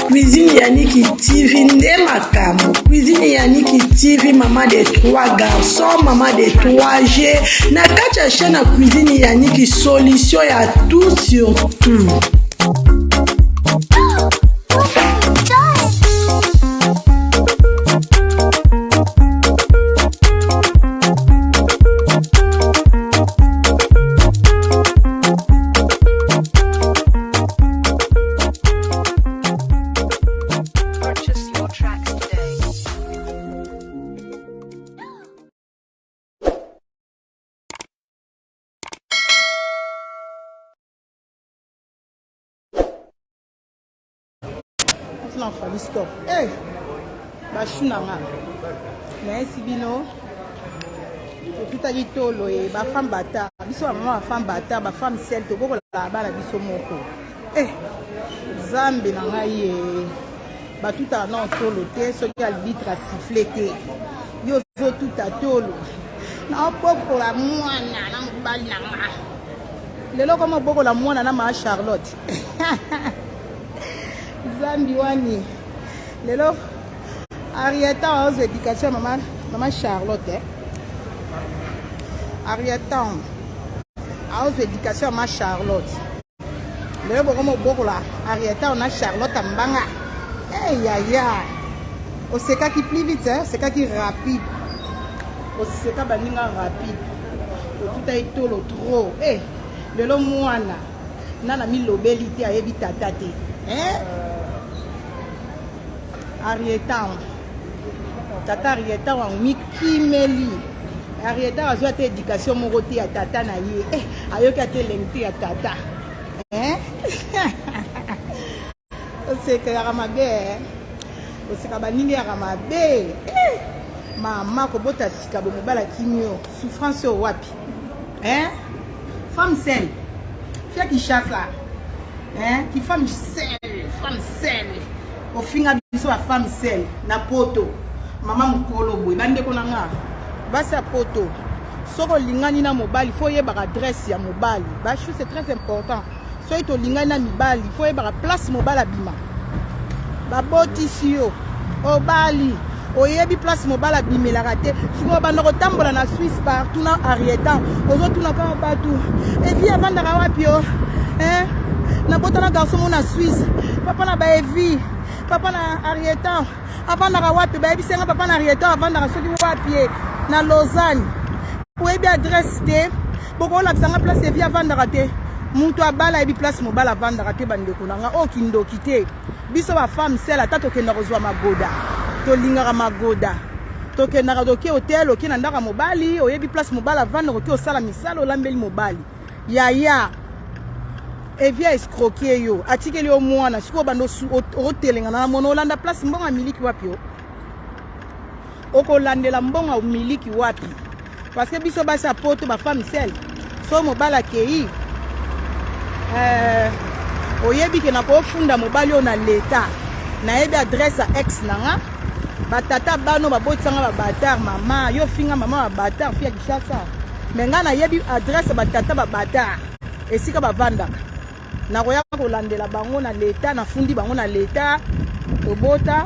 Cuisine Yannick TV nde makamo. Cuisine Yannick TV, maman de 3 garçons, maman de 3G. Na kacha chaîne Cuisine Yannick, solution ya tout sur tout. L'enfant, stop. Hey, bachunanga. Mais si bino, tout à l'itolo et ma femme bata. Biso maman femme bata, ma femme celle to go la bala biso moko. Eh, zambe nanga ye. Ba tout à non tolo te, so ki albitre a sifflé te. Yo zo tout à tolo. Na poko la mwana na mbali nanga. Lelo comme poko la mwana na ma Charlotte. Zambi wani lelo Arietta aux éducation maman Charlotte Arietta aux éducation maman Charlotte lelo bokomo bokola Arietta on a Charlotte mbanga eh ya au seka qui plus vite hein seka qui rapide au seka baninga rapide tout a été le trop eh lelo mwana nana mi lobelité a evita tate hein Arietta tata Arietta wa mikimeli Arietta azwa te éducation moko te ya tata na ye ayoki ate lengte ya tata oseka ya mabe oseka banini ya mabe mama kobota sika bo mobala kimio souffrance o wapi femme seule fia qui chasse là qui femme seule au finga biso la femme seule na poto mama mukolo boy bande ko nanga basa poto soko lingani na mobali faut yeba adresse ya mobali bashu c'est très important so ito lingani na mibali faut yeba place mobali abima baboti siyo obali oyebi place mobali abimela raté siko banda ko tambola na Suisse partout na Arietta ozo tuna ka batu et puis avanda ka wapi yo na botana garçon na Suisse papa na ba evi papa na Arietta avant na wapi ba ebisenga papa na Arietta avant na soki wapi na Lausanne oyebi adresse te boko la bisanga place evi avant na raté muntu abala ebi place mobala avant na raté bande konanga o kindo kité biso ba femme celle tato ke na rozwa magoda to lingara magoda to ke na radoki hotel oki na ndaka mobali oyebi place mobala avant na roki osala misalo lambeli mobali ya et via escroquer yo atikeli yo mwana siko bando otelenga na mono olanda place mbonga miliki wapi yo okolandela mbonga miliki wapi parce que biso basa poto ba femme seule so mobala kei oyebi ke na ko funda mobali yo na leta na yebi adresse a ex nanga batata bano babotsanga ba batar mama yo finga mama ba batar fia kishasa menga na yebi adresse batata ba batar esika bavandaka na koya kolandela bango na leta na fundi bango na leta obota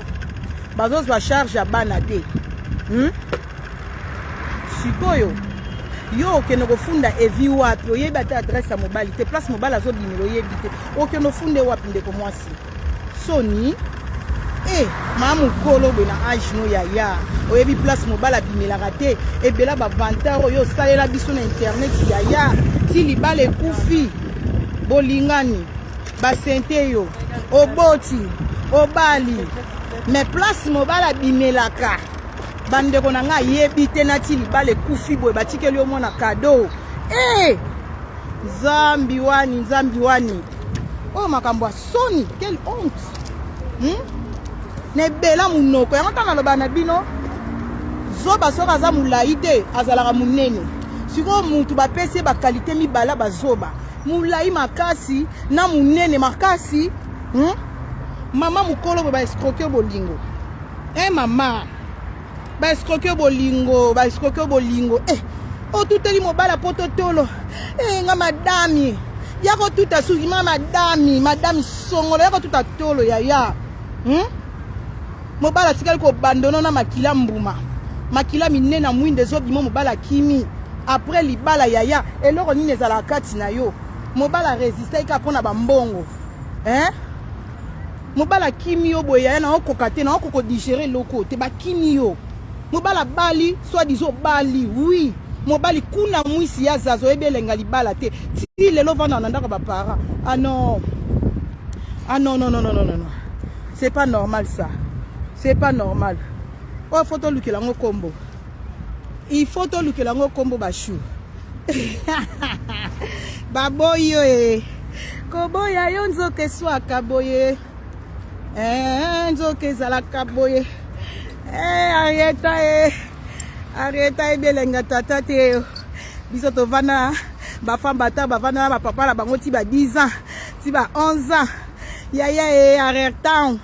bazozwa charge ya bana te sikoyo yo okende kofunda evi wapi oyebi ata adresse ya mobali te place mobali azobimela oyebi te okende ofunde wapi ndeko mwasi soni mama mokolo boye na age no yaya oyebi place mobali abimelaka te ebela bavantar oyo osalela biso na internet yaya ti libala ekufi bolingani basente yo oboti obali mais place mobala abimelaka bandeko na nga yebi te nati libala ekufi boye batikeli yo mwana kado zambi wani oh makambo ya soni quelle honte nebela munoko yango tanga loba na bino zoba soka za mulai te azalaka munene siko muntu bapesi ba qualité mibala bazoba mulai makasi na munene makasi mama mukolo ba escroquer bolingo mama ba escroquer bolingo o tuteli mobala poto tolo nga madami yako tuta sugi madami songolo yako tuta tolo ya mobala tikali ko bandono na makila mbuma makila minena mwinde zo bimo mobala kimi après libala yaya eloko nini ezala kati na yo mobala résister ka pona bambongo mobala kimi yo boye yaya na okoka te na okoko digérer loko te ba kimi yo mobala bali soit disant bali oui mobali kuna mwisi ya zazo ebelenga libala te ti lelo vanda na ndaka ba para non c'est pas normal ça. C'est pas normal. Oh, faut te luker lango combo. Il faut te luker lango combo bachou. Baboye. Koboya yonzo ke swa kaboye. Nzo ke zala kaboye. Arrêta belenga tata te. Biso to vana ba famba ta ba vana ba papa la bango ti ba 10 ans, ti ba 11 ans. Yaya arrêta.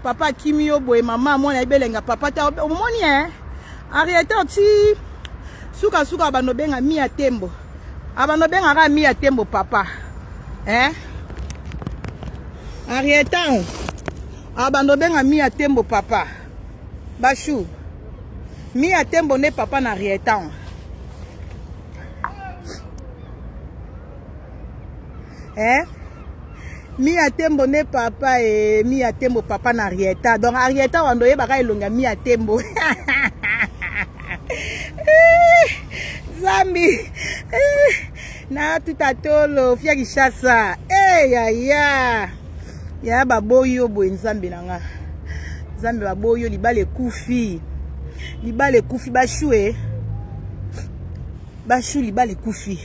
Papa Kimio boy maman mona ibelenga papa ta omoni arrêté ti suka bano benga mi ya tembo abano benga ka mi ya tembo papa arrêté abano benga mi ya tembo papa bashu mi ya tembo ne papa na arrêté mi a tembo ne papa mi a tembo papa na Arieta. Donc Arieta wandoye baka ilonga mi a tembo. Zambi. Na tutatolo fia kishasa. Ya baboyo bo nzambe nanga. Zambe baboyo libale kufi. Libale kufi bashue. Bashu libale kufi.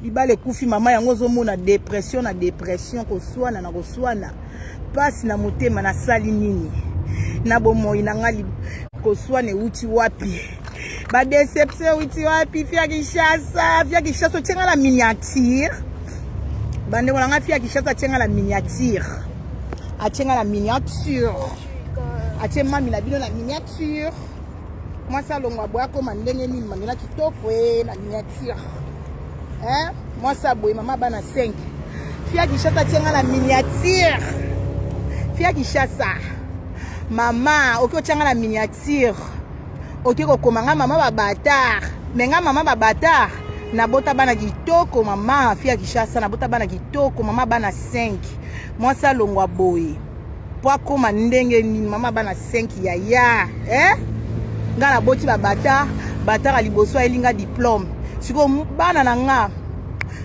Libale kufi mama yango zo mona dépression koswana na koswana pasi na motema na sali nini na bomoyi na ngali koswana uti wapi ba déception uti wapi fia kishasa tsenga la miniature bande wala nga fia kishasa tsenga la miniature atie mami na bino la miniature moi ça longwa boya ko mandenge nini mandela kitoko na miniature moi ça boy maman bana 5 fia kishasa tienga la miniature fia kishasa mama okyo tienga la miniature okyo ko komanga mama ba batar menga mama ba batar na bota bana kitoko mama fia kishasa na bota bana kitoko mama bana 5 moi ça longwa boy po koma ndenge ni mama bana 5 ya ngana boti ba batar aliboso elinga diplôme siko bana na nga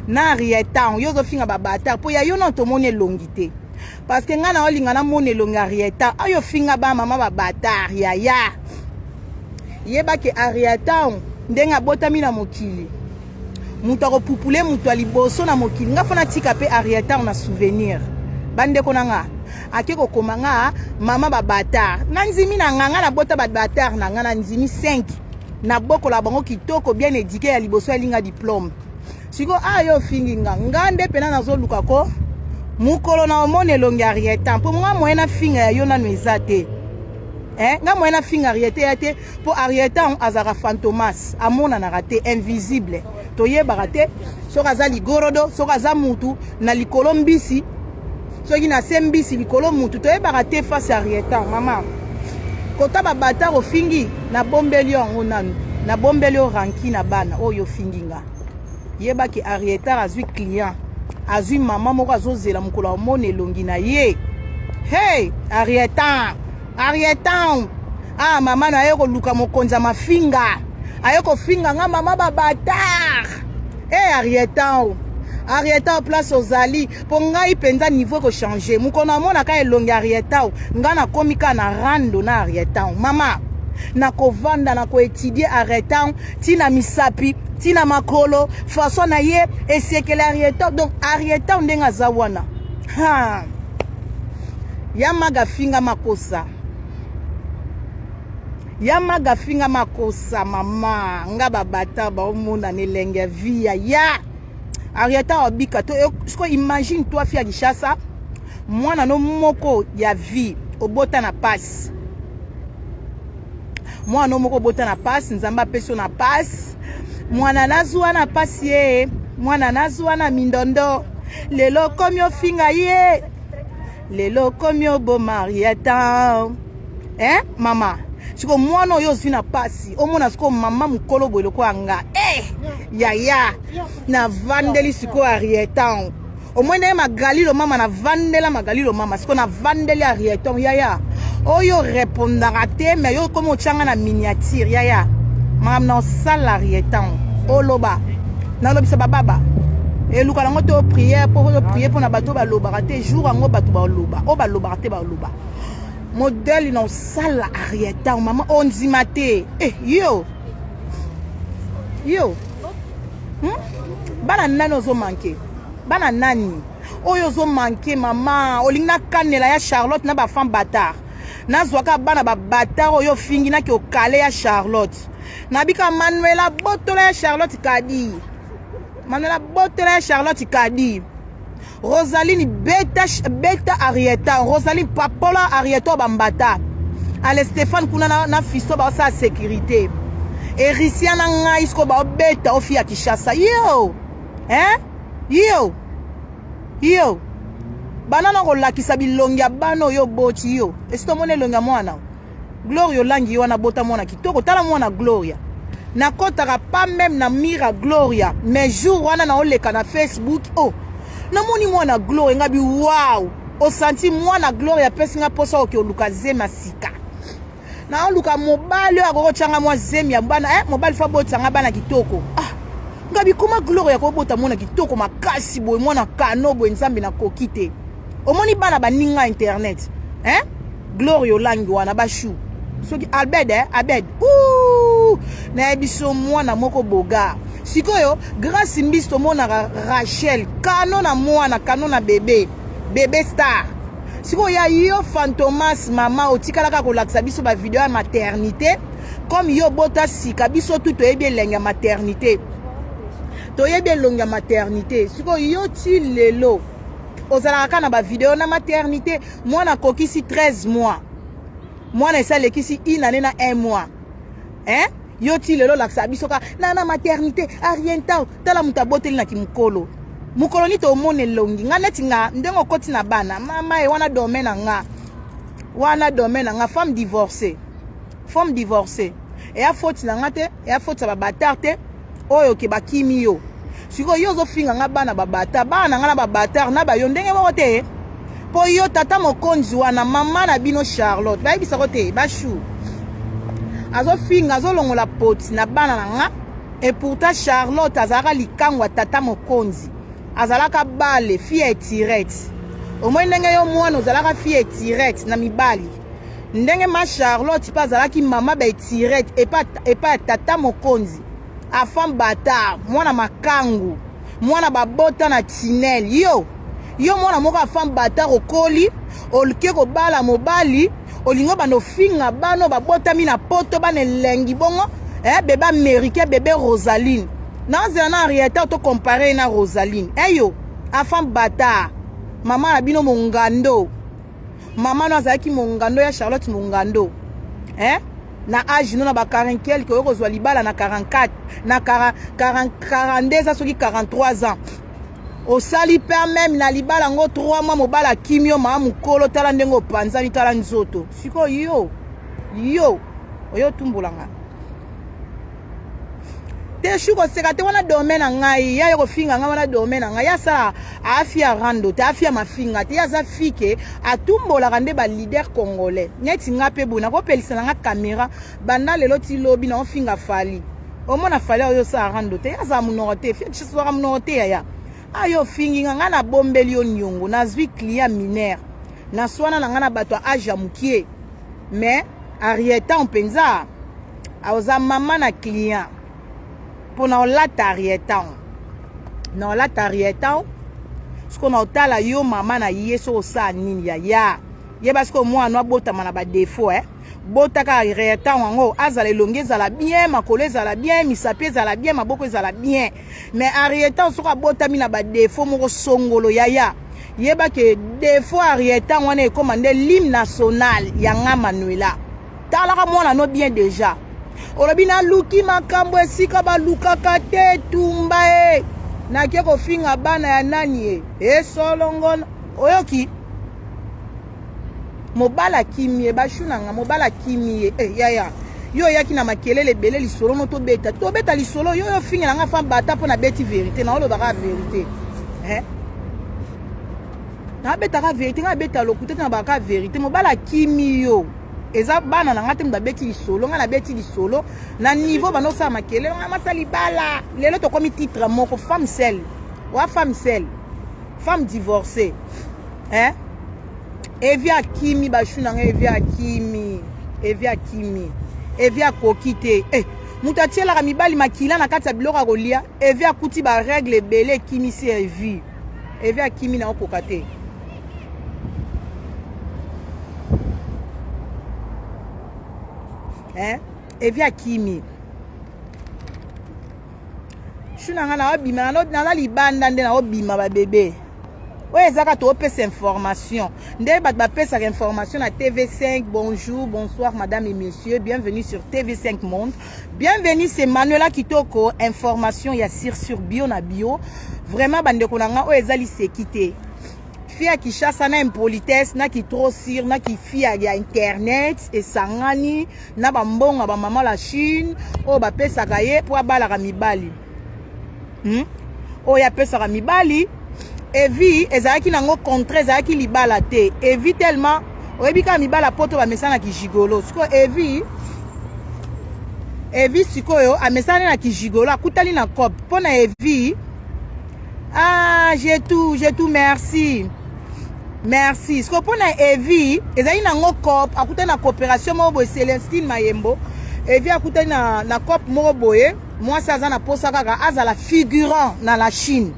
na Arieta yozo finga babata po ya yo non to mone longité parce que nga na olinga na mone longa Arieta ayo finga ba mama babata ya yeba ke Arieta ndenga botami na mokili muto ko pupule muto aliboso na mokili nga fona tika pe Arieta na souvenir bande ko nga akeko komanga mama babata na nzimi na nga na bota babata na nga na nzimi 5 na boko la bango kitoko bien éduqué ya liboso elinga diplôme siko ayo finginga ngande pena nazo luka ko mukolo na omone longi Arieta mpo nga moyena finga ya yo nanu ezate nga moyena finga Arieta yate po Arieta azara fantomas amona na raté invisible toyeba raté soka za ligorodo soka za mutu na likolo mbisi soki na sembisi likolo mutu toyeba raté face Arieta mama kota babata ko fingi na bombeli yango nanu na bombeli ranki na bana oyo finginga yeba ki Arieta azui client azui mama moko azozela mukolo mone longi na ye hey Arieta mama na yeko luka mokonza mafinga ayeko finga nga mama babatar Arieta place ozali po ngai penza niveau ko changer mukona mona ka elongi Arieta nga na komika na rando na Arieta mama na kovanda na ko étudier Arieta tina misapi tina makolo façon na ye esekele Arieta donc Arieta ndenga zawana yamaga finga makosa mama nga babata ba omona nelenge via ya Arieta obika to sko imagine toi fia Kishasa mwana no moko ya vie obota na passe mwana moko bota na passe nzamba peso na passe mwana nazwa na passe ye mwana nazwa na mindondo lelo komi ofinga ye lelo komi oboma Arieta mama siko mwana oyo ozwi na pasi omona siko mama mukolo boye loko anga yaya na vandeli siko Arieta omwende ye magalilo mama na vandela magalilo mama siko na vandeli Arieta yaya oyo répondaka te mais yo komi otyanga na miniature yaya mama na osala Arieta oloba nalobisa bababa eluka nango te prière pour na bato balobaka te jour yango bato baloba o balobaka te baloba modèle na osala Arieta mama ondima te yo bana nani ozomanke bana nani oyo ozomanke mama olingi nakanela ya Charlotte na bafemme batard nazwaka bana babatard oyo fingi naki okale ya Charlotte nabika Manuela botola ya Charlotte kadi Manuela botola ya Charlotte kadi Rosaline beta Arieta Rosaline papola Arieta bambata ale Stéphane kuna na fisto ba sa sécurité Erisia na ngai isko ba beta ofi ya Kishasa yo banana kolakisa bilongi bano yo boti yo esitomone longa mwana Gloria langi wana bota mwana kitoko tala mwana Gloria nakotaka pas même na mira Gloria mais jour wana na oleka na Facebook namoni mwana Gloria ngabi wow osanti mwana Gloria pesinga posa oke oluka zema sika na oluka mobali akoko changa mwa zemi ya bana mobali fa botanga bana kitoko ngabi kuma Gloria ko bota mwana kitoko makasi boy mwana kano boy nzambe na kokite omoni bana baninga internet Gloria langi wana bashu soki Abed na ebiso mwana moko boga sikoyo grâce mbisto mona Rachel kano na mwana kano na bébé star sikoyo ya yo Fantomas mama otikalaka kolakisa biso ba video ya maternité comme yo bota sika biso tout toyebi lenga maternité toyebi longa maternité sikoyo yo ti lelo ozalaka na ba video na maternité mwana kokisi 13 mois mwana esalekisi inane na 1 mois yo ti lelo lakisa bisoka na maternité Arieta tala mutaboteli na kimukolo mukolo ni to mone longi nga neti nga ndengo koti na bana mama wana domaine nga femme divorcée e a faute na nga te e a faute ba batard te oyo ke bakimi yo siko yo zo finga nga bana babata bana nga na babatard na ba yo ndenge moko te po yo tata mokonzi wana mama na bino Charlotte bayibisa ko te bashu azo finga azo longola poti na bana na nga et pourtant Charlotte azalaka likangwa tata mokonzi azalaka bale fille etirette omoi ndenge yo mwana ozalaka fille etirette na mibali ndenge ma Charlotte pa azalaki mama ba etirette epa tata mokonzi afam bata mwana makangu mwana babota na tinel yo mwana moko afam bata okoli olike ko bala mobali olingo bano finga bano babotami na poto bana lengi bongo bébé américain bébé Rosaline na na Arieta to comparer na Rosaline yo afam bata mama na bino mongando mama no azaki mongando ya Charlotte mongando na âge no na ba 40 quelque ko kozwa libala na 44 na 42 ça soki 43 ans au sali père même na libala ngo 3 mois mobala kimio ma mukolo tala ndengo panzani tala nzoto siko yo oyo tumbulanga te shuko sekate wana domaine ngai ya yo finga ngai wana domaine ngai ya sa afia rando te afia mafinga te ya za fike atumbola kande ba leader congolais nyeti ngape buna ko pelisa nga caméra banda lelo ti lobi na ofinga fali omona fali oyo sa rando te ya za munote fi chisora munote ya ayo fingi nga na bombeli yo nyongo na zwi client mineur na swana na nga na bato aja mukie mais Arieta mpenza aoza mama na client pona olata Arieta na olata Arieta siko na otala yo mama na yeso osa nini ya yeba siko mwana abotama na ba défaut botaka Arieta wango azala elonge ezala bien makolo ezala bien misapi ezala bien maboko ezala bien mais Arieta soko abotami na ba défaut moko songolo yaya yeba ke défaut Arieta wana ekomande l'hymne national ya nga Manuela talaka mwana no bien déjà olobi na luki makambo esika balukaka te tumba e nakie kofinga bana ya nani e solongona oyoki mobala kimie bashunanga mobala kimie yaya yo yaki na makelele ebele lisolo no tobeta lisolo yo finga nga fa bata mpo na beti vérité na olobaka vérité na betaka vérité nga beta lokuta na baka vérité mobala kimi yo eza bana na nga te mbabeti lisolo nga na beti lisolo na niveau banosala makelele nga masali bala lelo tokomi titre moko femme seule wa femme seule femme divorcée evia kimi bashunanga evia kimi evia kokite mutu atielaka mibali makila na kati ya biloko ya kolia evia kuti baregle ebele kimi si evia kimi na okoka te evia kimi shunanga na obima na libanda nde na obima babebe oyo ezaka toopesa information nde bato bapesaka information na TV5 bonjour bonsoir madame et messieurs bienvenue sur TV5 Monde bienvenue c'est Manuela Kitoko information ya sur bio na bio vraiment bandeko na nga oyo ezali sekite fia Kinshasa na impolitesse na ki trop sir na ki fia ya internet esangani na bambonga ba mama la Chine oyo bapesaka ye po abalaka mibali oyo apesaka mibali evi ezalaki nango contre ezalaki libala te evi tellement oyebika mibala poto bamesana na kijigolo siko evi sikoyo amesana na kijigolo akutali na cop pona evi j'ai tout merci siko pona evi ezali nango cop akutali na coopération moko boye Celestine Mayembo evi akutali na cop moko boye mwasi aza na posa kaka azala figurant na la Chine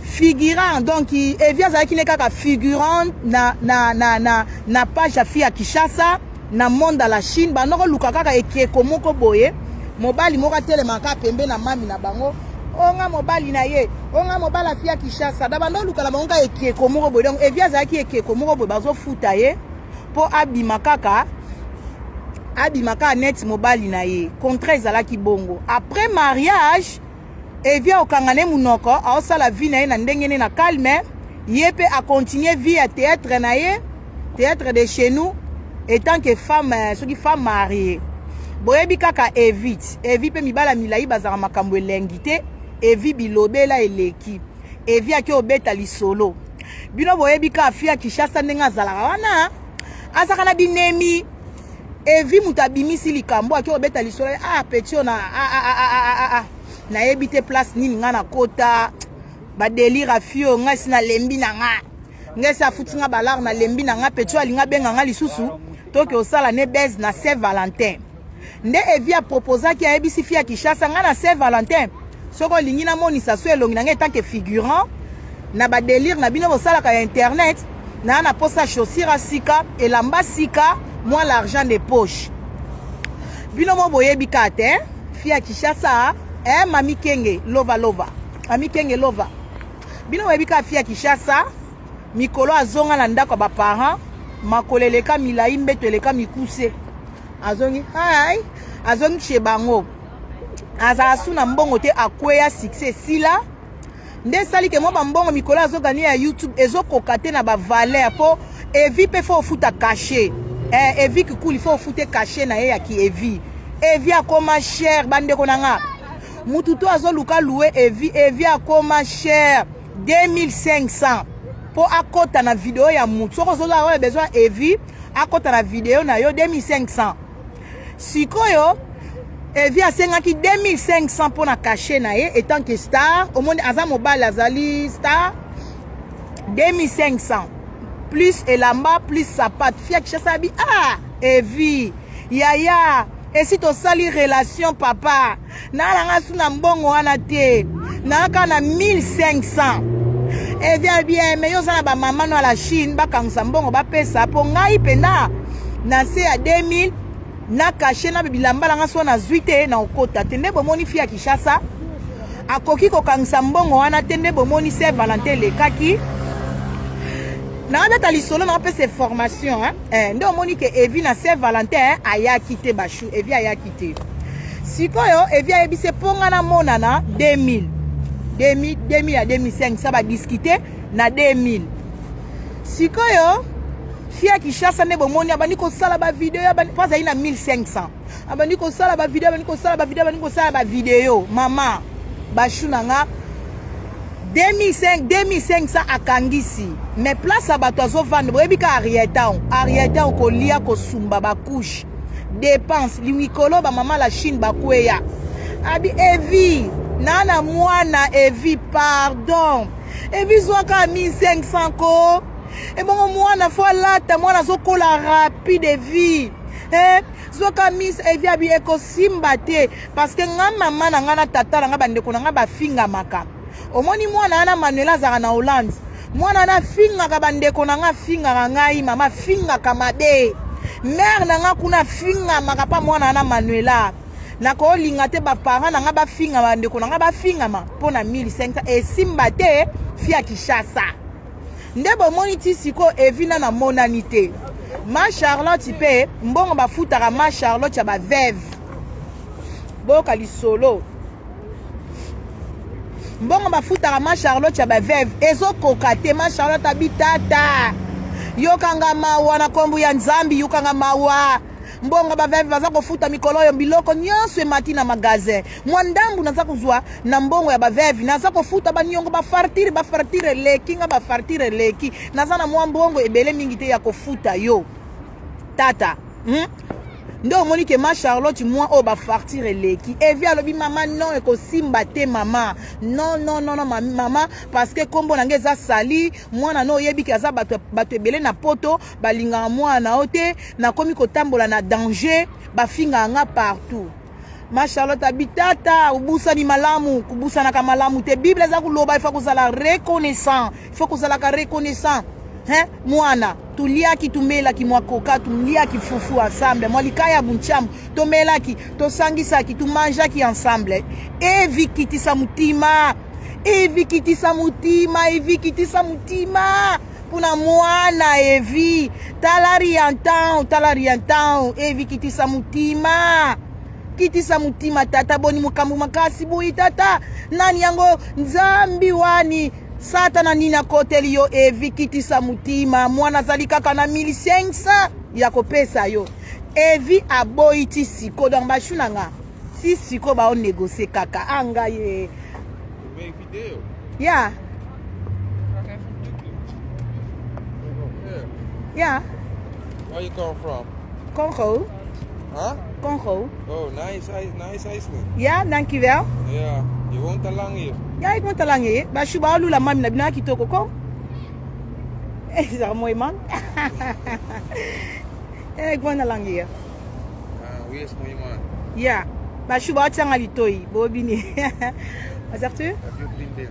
figurant donc evi azalaki ne kaka figurant na page ya fille ya Kinshasa na monde à la Chine banoko luka kaka ekeko moko boye mobali moko atelemaka pembe na mami na bango onga mobali na ye onga mobala fille ya Kinshasa da bando luka la bango ekeko moko boye donc evi azalaki ekeko moko boye bazofuta ye po abima kaka net mobali na ye contre ezalaki bongo après mariage evi okangane munoko aosala vie na ye na ndenge ne na calme ye pe a continuer vie à théâtre na ye théâtre de chez nous étant que femme soki femme mariée boyebi kaka evi pe mibala milai bazaka makambo elengi te evi bilobela eleki evi aki obeta lisolo bino boyebi ka fia Kinshasa ndenge azalaka wana azaka na binemi evi mutu abimisi likambo aki obeta lisolo petio na na yebite place nini nga na kota ba délire afio nga sina lembi na nga sa futinga balar na lembi na nga petio alinga benga nga lisusu toke osala ne base na Saint Valentin nde evi a proposa ki ayebisi fia Kinshasa nga na Saint Valentin soko lingi na monisa so elongi na nga tant que figurant na ba délire na bino bosala ka internet na posa chaussure sika elamba sika moi l'argent de poche bino mo boyebi kate fia Kinshasa mami kenge lova mami kenge lova bino webika fia Kinshasa mikolo azonga na ndako ba parents makoleleka milai mbeto eleka mikuse azongi azongi chez bango azasu na mbongo te akweya succès sila nde sali ke mo bambongo mikolo azogani ya YouTube ezokoka te na ba valeur po evi pe fo futa caché evi kikuli fo fute caché na ye ya ki evi akoma cher bandeko nanga mututo azoluka loué evi akoma cher 2500 po akota na video ya mutu soko zola oyo besoin evi akota na video na yo 2500 sikoyo evi asengaki 2500 po na caché na ye etant que star au monde aza mobile azali star 2500 plus elamba plus sapat fia Kinshasa bi evi yaya esi tosali relation papa nalanga suna mbongo wana te naka na 1500 evia bien mais yo sana ba mama no la Chine bakangisa mbongo bapesa po ngai penda na se ya 2000 na caché na bilamba langa so na zuite na okota tende bomoni fia Kinshasa akoki kokangisa mbongo wana tende bomoni Saint Valentin lekaki Nabeta lisolo na pe ces formations ndo moni ke Evi na Saint-Valentin aya quitté Bachou Evi aya quitté sikoyo Evi a ebise ponga na monana 2000 à 2005 ça va discuter na 2000 sikoyo fia ki chassa ne bomoni abani ko sala ba video abani pas ina 1500 abani ko sala ba video abani ko sala ba video mama Bachou nanga 2500 akangisi mais place abato azovanda boyebika Arieta kolia kosumba bakouche dépense limikolo ba mama la Chine bakweya abi Evi nana mwana Evi pardon Evi zwaka 1500 ko e bongo mwana fo lata mwana zokola rapide Evi zwaka miss Evi abi ekosimba te parce que nga mama na nga na tata na nga bandeko na nga bafinga maka omoni mwana ana Manuela zaka na Hollande mwana na finga ka bandeko na nga finga ka ngai mama finga ka mabe mère na nga kuna finga maka pa mwana ana Manuela na ko linga te ba parents na nga ba finga bandeko na nga ba finga ma pona 1500 e simba te fia Kishasa ndebo moni ti siko Evina na monanité ma Charlotte pe mbongo ba futaka ma Charlotte ya ba veuve boka lisolo mbongo bafutaka ma Charlotte ya ba veuve ezokoka te ma Charlotte abitata yokanga mawa na kombu ya Nzambi yokanga mawa mbongo ba veuve baza kofuta mikolo yo biloko nyonso emati na magasin mwandambu naza kozwa na mbongo ya ba veuve naza kofuta banyongo ba fartire leki nga ba fartire leki naza na mwa mbongo ebele mingi te ya kofuta yo tata ndo moni ke ma Charlotte moi o ba fartire leki Evi alobi mama non e ko simba te mama non mama parce que kombo na ngeza sali mwana no yebi ki aza bato ebele na poto balinga mwana ote na komi ko tambola na danger bafinga nga partout ma Charlotte abitata ubusa ni malamu kubusa na kamalamu te Bible za kuloba il faut que la reconnaissant il faut que la reconnaissant mwana tuliaki tumelaki mwakoka tuliaki fufu ensemble mwalikaya bunchamu tomelaki tosangisaki tumanjaki ensemble Evi kitisa mutima puna mwana Evi talariantan Evi kitisa mutima tata boni mukambu makasi bui tata nani yango Nzambi wani Satana nina koteli yo Evi kitisa mutima mwana zali kaka na 1500 ya kopesa yo Evi aboiti siko donc Bachou nanga si siko ba on négocier kaka anga ye make video yeah yeah where you come from Congo huh Congo oh nice Iceland yeah dankjewel yeah je woont al lang hier ja ik woon al lang hier Bachou ba lula mami na binaki toko ko is dat mooi man ik woon al lang hier wie is mooi man ja Bachou ba tjanga litoi bobini wat zegt u heb je vriendin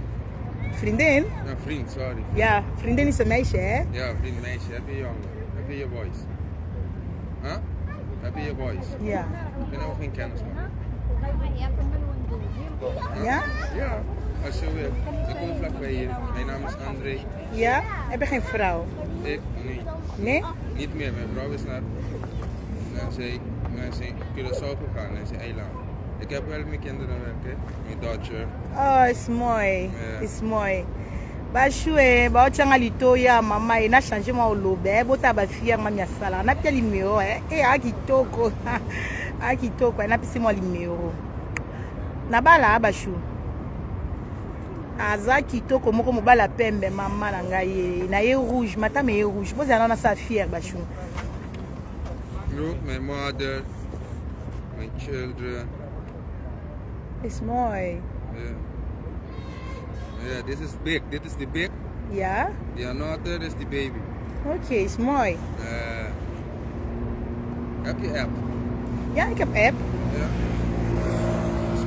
vriendin ja vriend sorry ja vriendin is een meisje hè ja vriend meisje heb je jongen heb je je boys huh heb je je boys ja ik ben ook geen kennis man ja ja als je wil ik kom vlakbij hier mijn naam is André ja heb je geen vrouw ik nee nee niet meer mijn vrouw is naar Curaçao gegaan naar zijn eiland ik heb wel mijn kinderen werken mijn dochter oh is mooi is mooi Bachou ba tjanga litoya mama ina changer ma olobe bota ba fia mami asala na pia limero akitoko na pisi mo limero na bala Bachou aza kitoko moko mobala pembe mama na ngai na ye rouge matame ye rouge bozana na sa fière Bachou look my mother my children is mooi yeah this is big the big ja the another is the baby okay is mooi heb je app ja ik heb app ja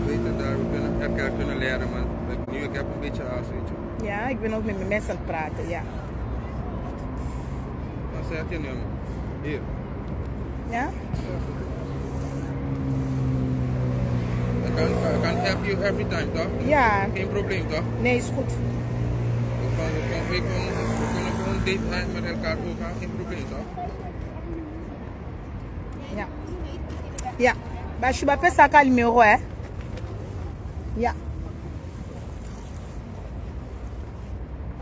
beter daar we kunnen elkaar kunnen leren maar nu ik heb een beetje haast weet je ja ik ben ook met mijn mensen aan het praten ja dan zeg je nummer hier ja I can help you every time toch ja geen probleem toch nee is goed we kunnen gewoon steeds met elkaar omgaan, geen probleem toch? Ja. Ja. Bah, je m'appelle ça quel numéro, hein? Ja.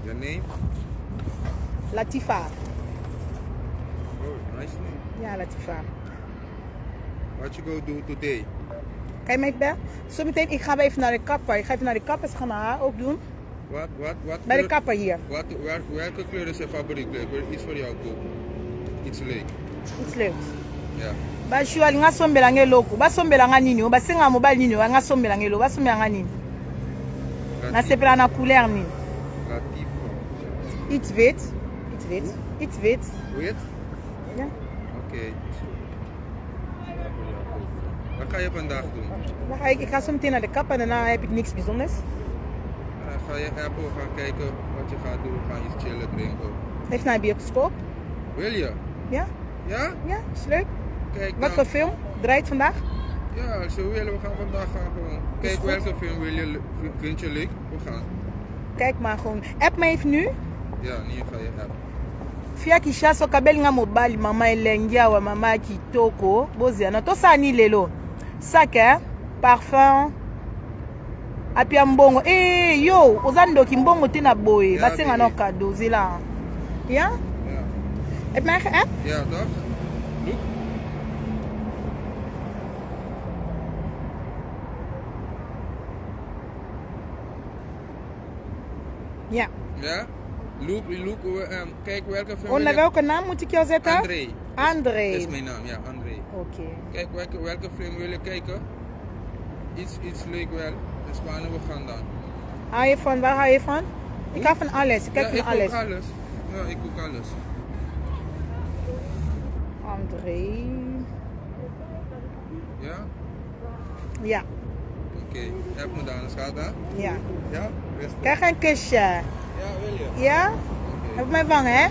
Your name? Latifa. Oh, nice name. Ja, Latifa. What you go do today? Kan je me even bellen? Zometeen, ik ga even naar de kapper. Ik ga even naar de kapper, ze gaan mijn haar ook doen. Wat? Bij de kapper hier. Welke kleur is je favoriete kleur? Ik wil iets voor jou kopen. Iets leuk. Iets leuks. Ja. Bashu alinga sombela ngeloko. Basombela nga nini? Basenga mobile nini? Nga sombela ngelo. Basombela nga nini? Na sepela na couleur nini? Latifa. Iets wit. Iets wit. Iets wit. Wit? Ja. Oké. Wat ga je vandaag doen? Ik ga zo meteen naar de kapper en daarna heb ik niks bijzonders. Ga je appen gaan kijken wat je gaat doen? Ga iets chillen, drinken? Even naar de bioscoop. Wil je? Ja? Ja? Ja, is leuk. Kijk Wat dan. voor film draait vandaag? Ja, als je wil, we gaan vandaag gaan gewoon. Kijk goed. welke film vind je leuk? We gaan. Kijk maar gewoon. App me even nu. Ja, nu ga je app. Fia Kishasa kabeli nga mobali mama elengi awa mama kitoko boziana tosala ni lelo sac parfum apia mbongo yo oza ndoki mbongo te na boye Ja, basenga na baby. cadeau zela ja Ja. heb my geapp Ja, toch? Look. ja Ja? Look, kijk welke film. onder welke naam moet ik jou zetten André. André Dat is mijn naam, ja, André. oké Kijk welke film wil je kijken? Iets leuk wel. De Spanen, we gaan dan. hou je van waar hou je van ik hou van alles ik kijk ja, van ik alles kook alles. Ja, ik kook alles. André Ja? ja Oké. Heb me dan, schat, hè? ja Ja? Best. krijg een kusje Ja, wil je? ja Oké. heb mij vangen hè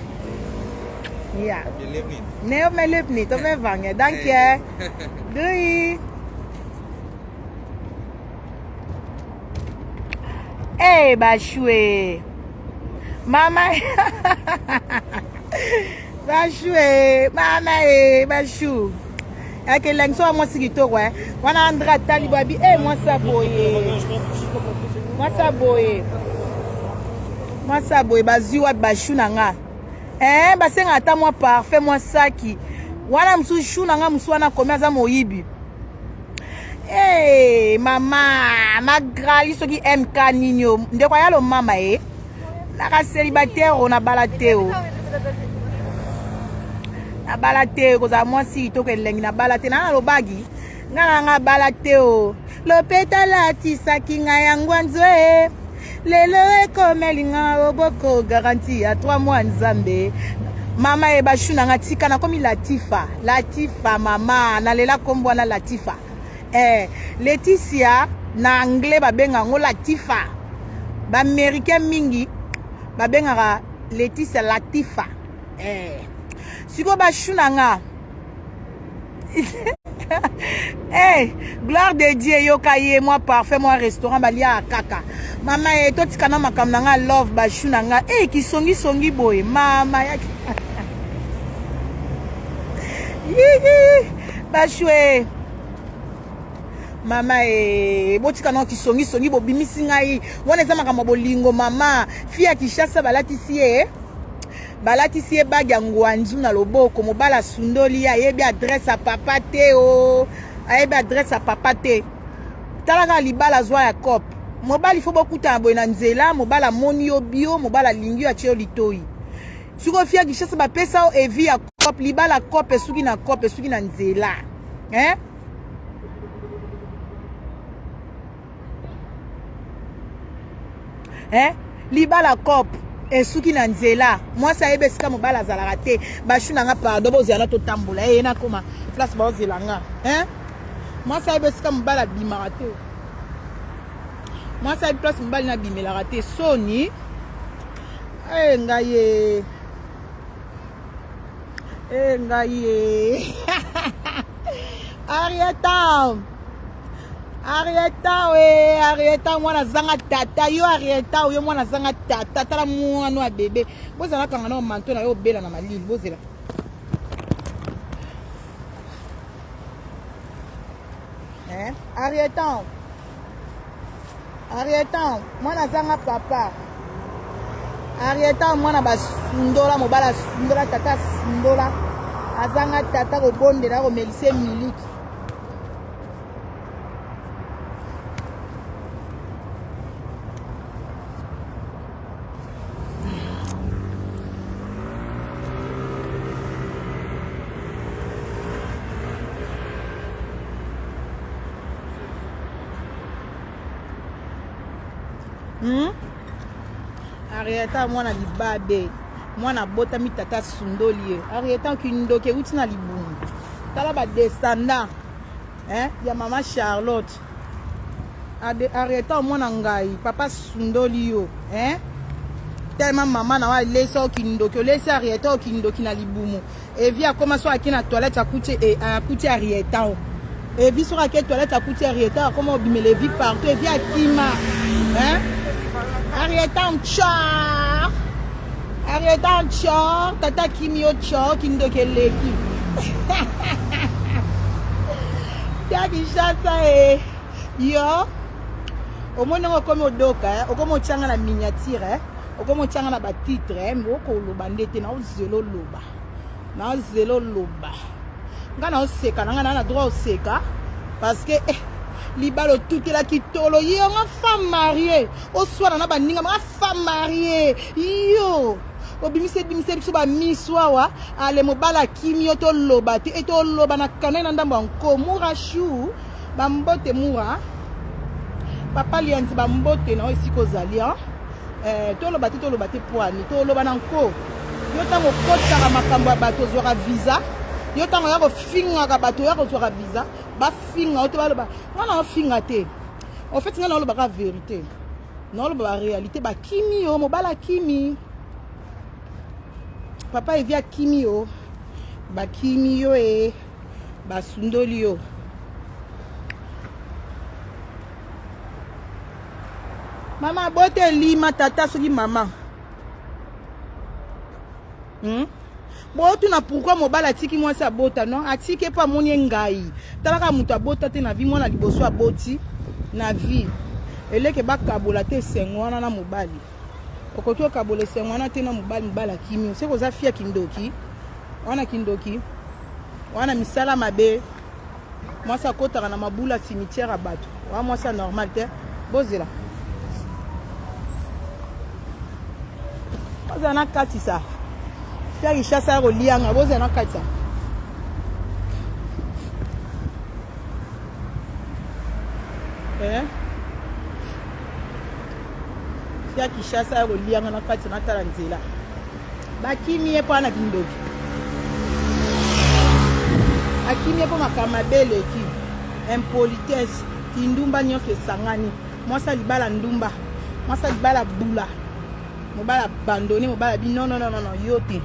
ja Op je lip niet. nee, op mijn lip niet. Op mijn vangen. Dank je. Doei. Hey, Bashwe. Mama. Bashwe. Mama, Bashu. Ake lengso wa mwasi kitoko, Wana Andra Talibabi. Mwasa boye. Mwasa boye. Mwasa boye. Baziwa Bashu nanga. Basenga ata mwa parfait mwa saki wana msu shu nanga msu wana komia za moyibi mama magrali soki MK ninyo ndeko yalo mama naka célibataire na balateo na balateo koza mwasi to kelengi na balate na lobagi ngana nga balateo lopeta lati saki nga yango nzwe lelo ekomeli nga oboko garanti ya 3 mois nzambe mama Bashu nanga tika na komi Latifa mama nalela kombo na Latifa Laetitia na anglais babenga ngo Latifa ba américain mingi babenga Laetitia Latifa siko Bashu nanga gloire de Dieu yokaye moi parfait moi restaurant balia kaka mama totika na makam nanga love Bashu nanga kisongi boy mama ya Bashu mama botika na kisongi bobimisi ngai wana eza makambo bolingo mama fia Kishasa balatisi ye bagi ya ngwanzu na loboko mobala sundoli ayebi adresse ya papa te ayebi adresse ya papa te talaka libala zwa ya cop mobali fo bokutana boye na nzela mobala moni yo bio mobala lingi yo atie yo litoi siko fia Kishasa bapesa yo evi ya cop libala cop esuki na cop esuki na nzela libala cop esuki na nzela mwasi ayeba esika mobala azalaka te Bashu nanga pardon bozala totambola nakoma place baozela nga mwasi ayeba esika mobala abimaka te mwasi ayebi place mobali nabimelaka te soni ngai Arieta Arieta we, Arieta mwana zanga tata, yo Arieta yo mwana zanga tata, tala mwana wa bébé. Bozala kanga na manto na yo bela na malili, bozela. Arieta. Arieta, mwana zanga papa. Arieta mwana basundola mobala sundola tata sundola. Azanga tata ko bonde na ko melise miliki. Arieta mwana libabe mwana bota mi tata sundoli Arieta kindoke uti na libumu tala ba descendant ya mama Charlotte Arieta mwana ngai papa sundoli yo tellement maman na wa lesa kindoke lesa Arieta kindoki na libumu evi akoma so akina toilette akuti Arieta evi so akina toilette akuti Arieta akoma obimele vi partout evi akima Arieta char Arieta char tata kimio char kindoke leki ya kishasa yo omona ngoko modoka okomo changa na miniature okomo changa na ba titre mboko loba ndete na ozelo loba ngana oseka ngana na droit oseka parce que libalo tout la kitolo yo nga femme mariée o soir na baninga ma femme mariée yo obimise biso ba miswa ale mobala kimio to loba te eto loba na kanena ndamba nko murashu ba mbote mura papa lianzi ba mbote na esiko zalia to loba te poani to loba na nko yo tango kotaka makambo ya bato zwa visa yo tango ya ko finga ka bato ya ko zwa visa ba finga o te ba loba ngana finga te en fait ngana loba ka vérité non loba réalité ba kimi yo mobala kimi papa evia kimi yo ba kimi yo ba sundoli yo mama bote lima tata soki mama botu na pourquoi mobala tiki moi sa bota non atike pa moni ngai talaka mutu abota te na vie mona liboso aboti na vie eleke bakabola te sengwana na mobali okoki okabola sengwana te na mobali mbala kimi se koza fia kindoki wana misala mabe moi sa kotaka na mabula cimetière a bato wa moi sa normal te bozela bazana kati sa fia kishasa rolianga bozana kati sa fia kishasa rolianga na kati na tala nzela bakimi ye pana kindoki akimi ye po makama bele ki impolitesse kindumba nyonso esangani mwasa libala ndumba mwasa libala bula mobala abandonné mobala bi non yo te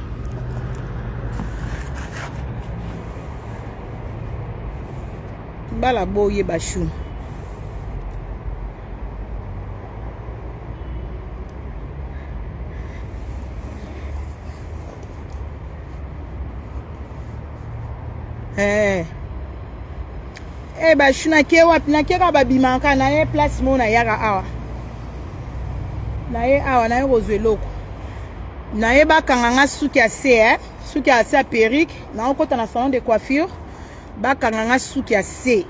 bala boye bashu bashu na ke wapi na ke ka babimaka na ye place mo na yaka awa na ye awa na ye kozwe loko na ye bakanga nga suki ya se suki ya se ya perruque na okota na salon de coiffure bakanga nga suki ya se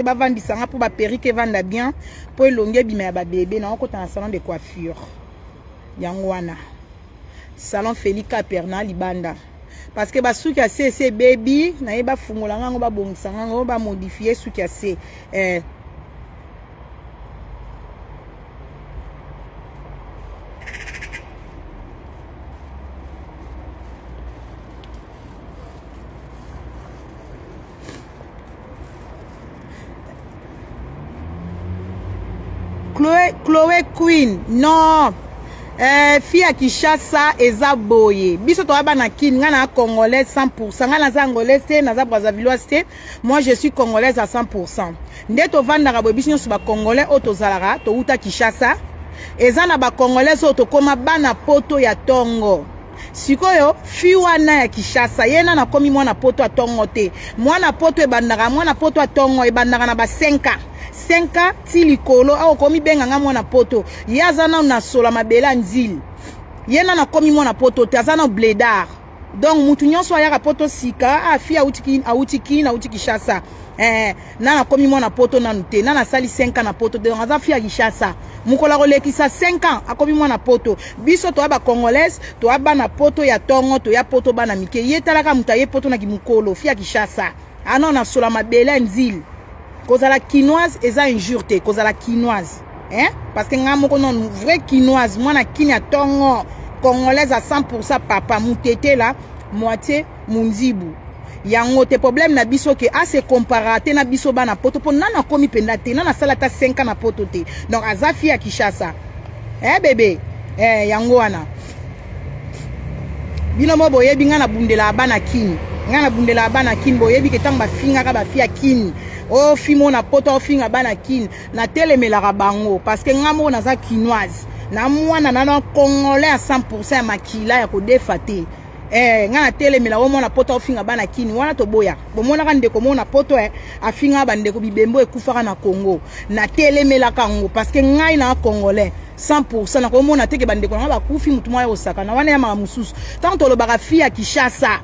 bavandisa nga po ba perruque evanda bien po elonge bima ya ba bébé na okota na salon de coiffure yango wana salon Félix Perna libanda parce que ba suki ya se baby na ye bafungola nga ngo babongisa nga ngo ba modifier suki ya se Chloé Queen, non. Fille à Kinshasa eza boye. Biso to aba na kin ngana congolais 100%. Ngana za angolais te, naza brazzavilloise te. Moi je suis congolaise à 100%. Nde to vanda boye biso ba congolais auto zalara to uta Kinshasa. Eza na ba congolais auto koma bana poto ya tongo. Sikoyo fi wana ya Kinshasa yena na komi mwana poto ya tongo te. Mwana poto ebandaka mwana poto ya tongo ebandaka na ba 5 ans ti likolo awo komi benga nga mwana poto yazana na sola mabela nzili yena na komi mwana poto te azana bledar donc mutu nyonso ayaka poto sika afi auti Kinshasa na komi mwana poto nanu te na sali 5 ans na poto te donc aza fi ya Kinshasa mukola kolekisa 5 ans akomi mwana poto biso to aba congolaise to aba na poto ya tongo to ya poto bana mike yetalaka muta ye poto na kimukolo fi ya Kinshasa ana na sola mabela nzili kozala quinoise eza injure te kozala quinoise parce que nga moko non vrai quinoise mwana kini ya tongo congolaise à 100% papa mutete la moitié munzibu yango te problème na biso ke a se comparater na biso bana poto po nana komi penda te nana sala ta 5 ans na poto te donc azafi ya Kinshasa bébé yango wana bino mo boye binga na bundela bana kini nga na bundela bana kini boye bi ke tanga ba finga ka ba fi ya kini o fimo na poto o finga bana kini na telemelaka bango parce que nga mo na za quinoise na mwana na congolais à 100% ya makila ya ko defate nga na telemela o mona poto o finga bana kini wana to boya bo mona ka ndeko mona poto afinga bande ko bibembo ekufaka na Congo na telemela kango parce que ngai na congolais 100% na ko mona teke bande ko na ba kufi mutu moya osaka na wana ya mamususu tant to lo baka fi ya Kinshasa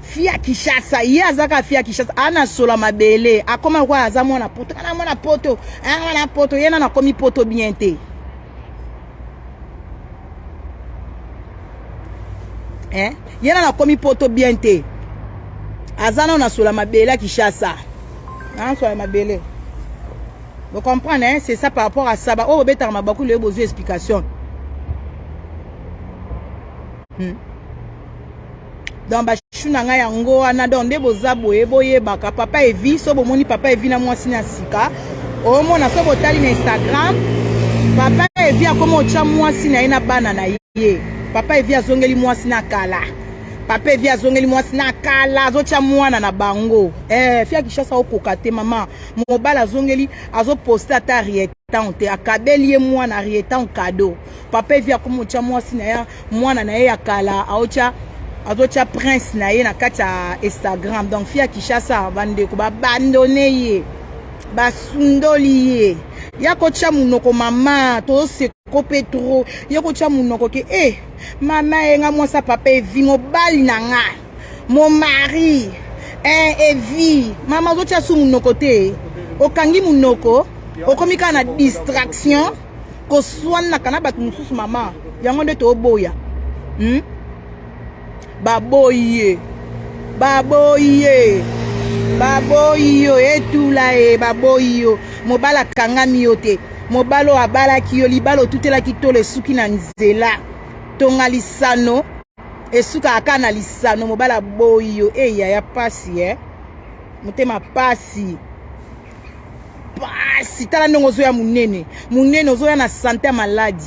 Fia Kinshasa, yazaka fia Kinshasa, ana sola mabele, akoma kwa aza mwana poto, ana mwana poto, yena na komi poto biente. Yena na komi poto biente. Azana na sola mabele Kinshasa. Ana sola mabele. Vous comprenez, c'est ça par rapport à ça. Oh, beta ma beaucoup le besoin explication. Dans ba chuna nga yango wana donde boza boye baka papa evi so bomoni papa evi na mwasi na sika o mona so botali na Instagram papa evi akoma ocha mwasi na ina bana na ye papa evi azongeli mwasi na kala papa evi azongeli mwasi na kala azocha mwana na bango fia Kinshasa okoka te mama mobala azongeli azo poster ata rietan te akabeli ye mwana rietan cadeau papa evi akoma ocha mwasi na ya mwana na ye ya kala aocha azocha prince na ye na kati ya Instagram donc fia Kinshasa bande ko ba abandonné ye basundoli ye yako cha munoko mama to se kope trop yako cha munoko ke mama enga mwasa papa evi mobali na nga mon mari evi mama azocha su munoko te okangi munoko okomika na distraction ko swana kana bat mususu mama yango nde to boya baboye etula baboyo mobala kangami yote mobalo abala kiyo libalo tutela kitole suki na nzela tonga lisano esuka akana lisano mobala boyo ya pasi mutema pasi tala ndongo zoya munene ozoya na santé maladi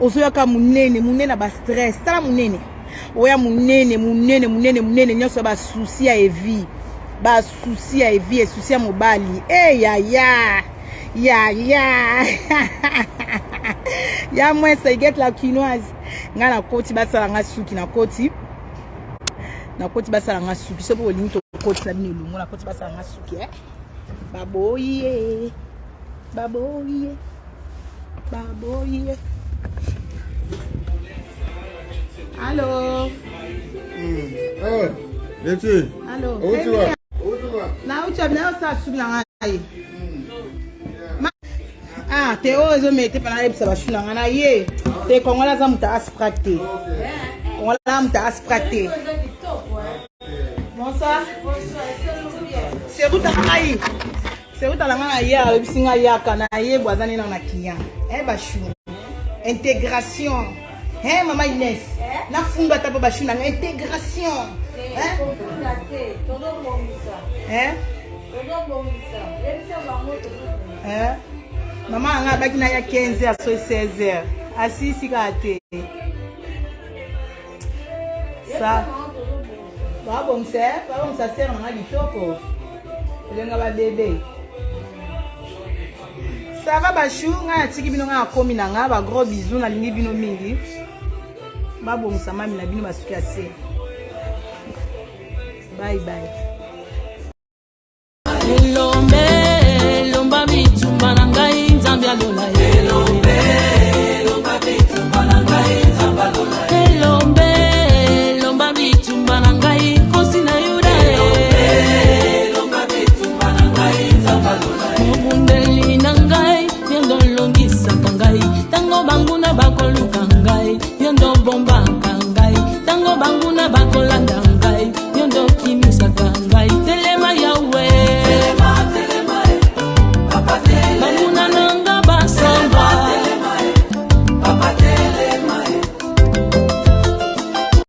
ozoya ka munene na ba stress tala munene oya munene nyoso ba souci ya evi et souci ya mobali ya moi ça get la quinoise nga na koti basala nga suki na koti basala nga suki so bo lingi to koti la bino lungo na koti basala nga suki baboye Allô. Merci. Allô. Où tu vas? Na où tu vas ça subla ngai. Te ozo mete pana lepsa ba shuna ngana ye. Te kongola za muta asprakte. Kongola muta asprakte. Bonsoir. C'est route à ngai. C'est route à la ngai ya bisinga ya kana ye bwazani na kiya. Ba shuna. Intégration. Maman Inès, na funga ta baba shuna intégration. Maman nga baki na ya 15h so 16h. asisi kate sa babongisa sere nanga litoko elenga babebe sava bashu ngai atiki bino ngai akomi na ngai bagros bizu nalingi bino mingi babongisa mami na bino basuki ya se bye bye